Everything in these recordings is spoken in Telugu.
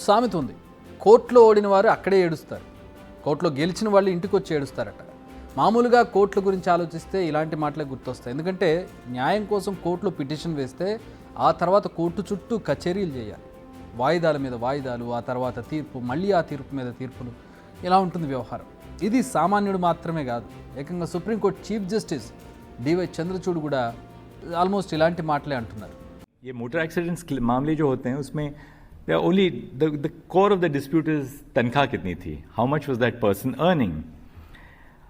సామెత ఉంది, కోర్టులో ఓడిన వారు అక్కడే ఏడుస్తారు, కోర్టులో గెలిచిన వాళ్ళు ఇంటికి వచ్చి ఏడుస్తారట. మామూలుగా కోర్టుల గురించి ఆలోచిస్తే ఇలాంటి మాటలే గుర్తొస్తాయి. ఎందుకంటే న్యాయం కోసం కోర్టులో పిటిషన్ వేస్తే ఆ తర్వాత కోర్టు చుట్టూ కచేరీలు చేయాలి, వాయిదాల మీద వాయిదాలు, ఆ తర్వాత తీర్పు, మళ్ళీ ఆ తీర్పు మీద తీర్పులు, ఇలా ఉంటుంది వ్యవహారం. ఇది సామాన్యుడు మాత్రమే కాదు, ఏకంగా supreme court chief justice DY Chandrachud కూడా ఆల్మోస్ట్ ఇలాంటి మాటలే అంటున్నారు. ये मोटर एक्सीडेंट्स मामले जो होते हैं उसमें only the core of the dispute is तनख्वाह कितनी थी, how much was that person earning.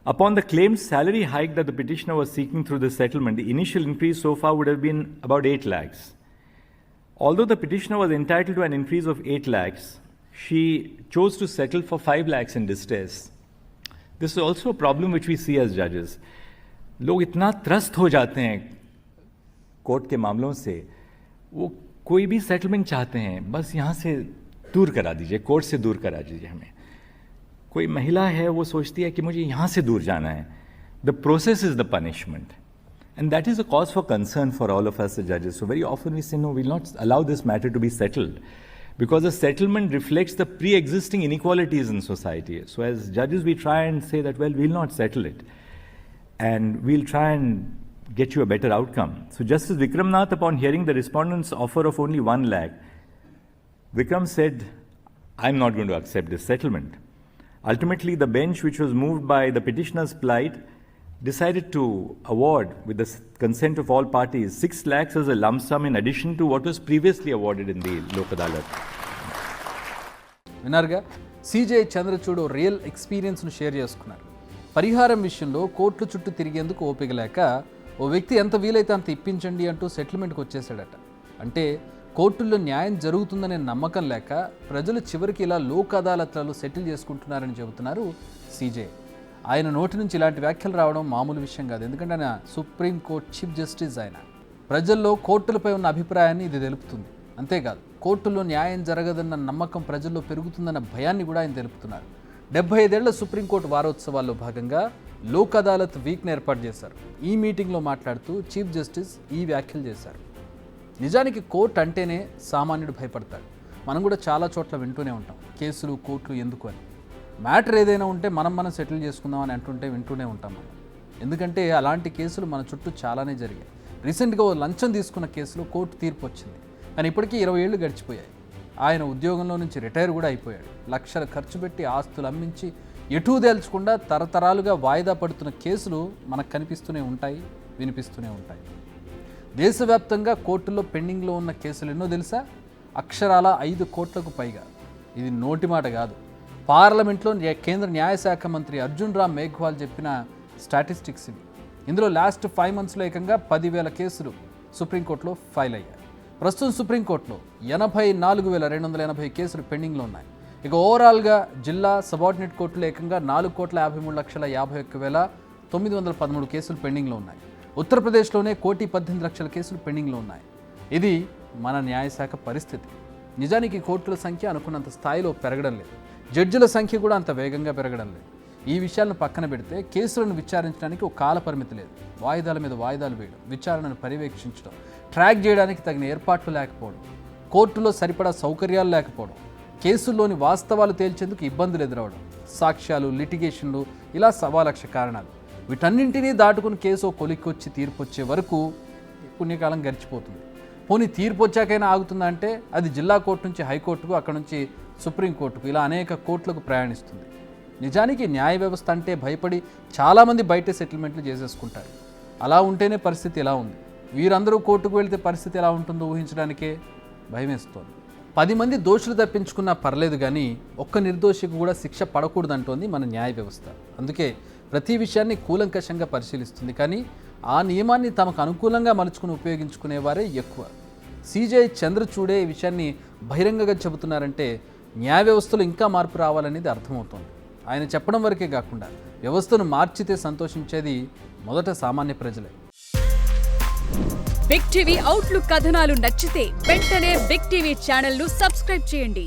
Upon the claimed salary hike that the petitioner was seeking through the settlement, the initial increase so far would have been about 8 lakhs. Although the petitioner was entitled to an increase of 8 lakhs, she chose to settle for 5 lakhs in distress. This is also a problem which we see as judges. लोग इतना त्रस्त हो जाते हैं कोर्ट के मामलों से, वो कोई भी सेटलमेंट चाहते हैं, बस यहाँ से दूर करा दीजिए, कोर्ट से दूर करा दीजिए हमें. कोई महिला है वो सोचती है कि मुझे यहाँ से दूर जाना है. The process is the punishment and that is a cause for concern for all of us as judges. So very often we say no, we will not allow this matter to be settled because a settlement reflects the pre-existing inequalities in society. So as judges we try and say that well, we will not settle it and we'll try and get you a better outcome. So Justice Vikram Nath, upon hearing the respondent's offer of only 1 lakh, Vikram said, I'm not going to accept this settlement. Ultimately, the bench, which was moved by the petitioner's plight, decided to award, with the consent of all parties, 6 lakhs as a lump sum in addition to what was previously awarded in the Lok Adalat. విన్నారుగా, సిజే చంద్రచూడ్ రియల్ ఎక్స్పీరియన్స్ను షేర్ చేసుకున్నారు. పరిహారం విషయంలో కోర్టుల చుట్టూ తిరిగేందుకు ఓపిక లేక ఓ వ్యక్తి ఎంత వీలైతే అంత ఇప్పించండి అంటూ సెటిల్మెంట్కి వచ్చేసాడట. అంటే కోర్టుల్లో న్యాయం జరుగుతుందనే నమ్మకం లేక ప్రజలు చివరికి ఇలా లోక్ అదాలత్లలో సెటిల్ చేసుకుంటున్నారని చెబుతున్నారు సిజే. ఆయన నోటి నుంచి ఇలాంటి వ్యాఖ్యలు రావడం మామూలు విషయం కాదు. ఎందుకంటే ఆయన సుప్రీంకోర్టు చీఫ్ జస్టిస్. ఆయన ప్రజల్లో కోర్టులపై ఉన్న అభిప్రాయాన్ని ఇది తెలుపుతుంది. అంతేకాదు, కోర్టుల్లో న్యాయం జరగదన్న నమ్మకం ప్రజల్లో పెరుగుతుందన్న భయాన్ని కూడా ఆయన తెలుపుతున్నారు. 75 ఏళ్ల సుప్రీంకోర్టు వారోత్సవాల్లో భాగంగా లోక్ అదాలత్ వీక్ని ఏర్పాటు చేశారు. ఈ మీటింగ్లో మాట్లాడుతూ చీఫ్ జస్టిస్ ఈ వ్యాఖ్యలు చేశారు. నిజానికి కోర్టు అంటేనే సామాన్యుడు భయపడతాడు. మనం కూడా చాలా చోట్ల వింటూనే ఉంటాం, కేసులు కోర్టులు ఎందుకు అని. మ్యాటర్ ఏదైనా ఉంటే మనం సెటిల్ చేసుకుందాం అని అంటుంటే వింటూనే ఉంటాం మనం. ఎందుకంటే అలాంటి కేసులు మన చుట్టూ చాలానే జరిగాయి. రీసెంట్గా ఓ లంచం తీసుకున్న కేసులో కోర్టు తీర్పు వచ్చింది. కానీ ఇప్పటికీ 20 ఏళ్ళు గడిచిపోయాయి. ఆయన ఉద్యోగంలో నుంచి రిటైర్ కూడా అయిపోయాడు. లక్షలు ఖర్చు పెట్టి ఆస్తులు అమ్మించి ఎటూ తేల్చకుండా తరతరాలుగా వాయిదా పడుతున్న కేసులు మనకు కనిపిస్తూనే ఉంటాయి, వినిపిస్తూనే ఉంటాయి. దేశవ్యాప్తంగా కోర్టుల్లో పెండింగ్లో ఉన్న కేసులు ఎన్నో తెలుసా? అక్షరాల 5 కోట్లకు పైగా. ఇది నోటి మాట కాదు, పార్లమెంట్లో కేంద్ర న్యాయశాఖ మంత్రి అర్జున్ రామ్ మేఘ్వాల్ చెప్పిన స్టాటిస్టిక్స్ ఇవి. ఇందులో లాస్ట్ 5 మంత్స్లో ఏకంగా 10,000 కేసులు సుప్రీంకోర్టులో ఫైల్ అయ్యాయి. ప్రస్తుతం సుప్రీంకోర్టులో 84,280 కేసులు పెండింగ్లో ఉన్నాయి. ఇక ఓవరాల్గా జిల్లా సబార్డినేట్ కోర్టులో ఏకంగా 4,53,51,913 కేసులు పెండింగ్లో ఉన్నాయి. ఉత్తరప్రదేశ్లోనే 1,18,00,000 కేసులు పెండింగ్లో ఉన్నాయి. ఇది మన న్యాయశాఖ పరిస్థితి. నిజానికి కోర్టుల సంఖ్య అనుకున్నంత స్థాయిలో పెరగడం లేదు, జడ్జిల సంఖ్య కూడా అంత వేగంగా పెరగడం లేదు. ఈ విషయాలను పక్కన పెడితే కేసులను విచారించడానికి ఒక కాల పరిమితి లేదు. వాయిదాల మీద వాయిదాలు వేయడం, విచారణను పర్యవేక్షించడం, ట్రాక్ చేయడానికి తగిన ఏర్పాట్లు లేకపోవడం, కోర్టులో సరిపడా సౌకర్యాలు లేకపోవడం, కేసుల్లోని వాస్తవాలు తేల్చేందుకు ఇబ్బందులు ఎదురవడం, సాక్ష్యాలు, లిటిగేషన్లు, ఇలా 1,00,000 కారణాలు. వీటన్నింటినీ దాటుకుని కేసు కొలిక్కొచ్చి తీర్పు వచ్చే వరకు పుణ్యకాలం గడిచిపోతుంది. పోనీ తీర్పు వచ్చాకైనా ఆగుతుందా అంటే అది జిల్లా కోర్టు నుంచి హైకోర్టుకు, అక్కడ నుంచి సుప్రీంకోర్టుకు, ఇలా అనేక కోర్టులకు ప్రయాణిస్తుంది. నిజానికి న్యాయ వ్యవస్థ అంటే భయపడి చాలామంది బయట సెటిల్మెంట్లు చేసేసుకుంటారు. అలా ఉంటేనే పరిస్థితి ఎలా ఉంది. వీరందరూ కోర్టుకు వెళితే పరిస్థితి ఎలా ఉంటుందో ఊహించడానికే భయమేస్తోంది. 10 మంది దోషులు తప్పించుకున్నా పర్లేదు, కానీ ఒక్క నిర్దోషికి కూడా శిక్ష పడకూడదంటోంది మన న్యాయ వ్యవస్థ. అందుకే ప్రతి విషయాన్ని కూలంకషంగా పరిశీలిస్తుంది. కానీ ఆ నియమాన్ని తమకు అనుకూలంగా మలుచుకుని ఉపయోగించుకునేవారే ఎక్కువ. సిజే చంద్రచూడే ఈ విషయాన్ని బహిరంగంగా చెబుతున్నారంటే న్యాయ వ్యవస్థలో ఇంకా మార్పు రావాలనేది అర్థమవుతోంది. ఆయన చెప్పడం వరకే కాకుండా వ్యవస్థను మార్చితే సంతోషించేది మొదట సామాన్య ప్రజలే. బిగ్ టీవీ అవుట్లుక్ కథనాలు నచ్చితే వెంటనే బిగ్ టీవీ ఛానల్ ను సబ్స్క్రైబ్ చేయండి.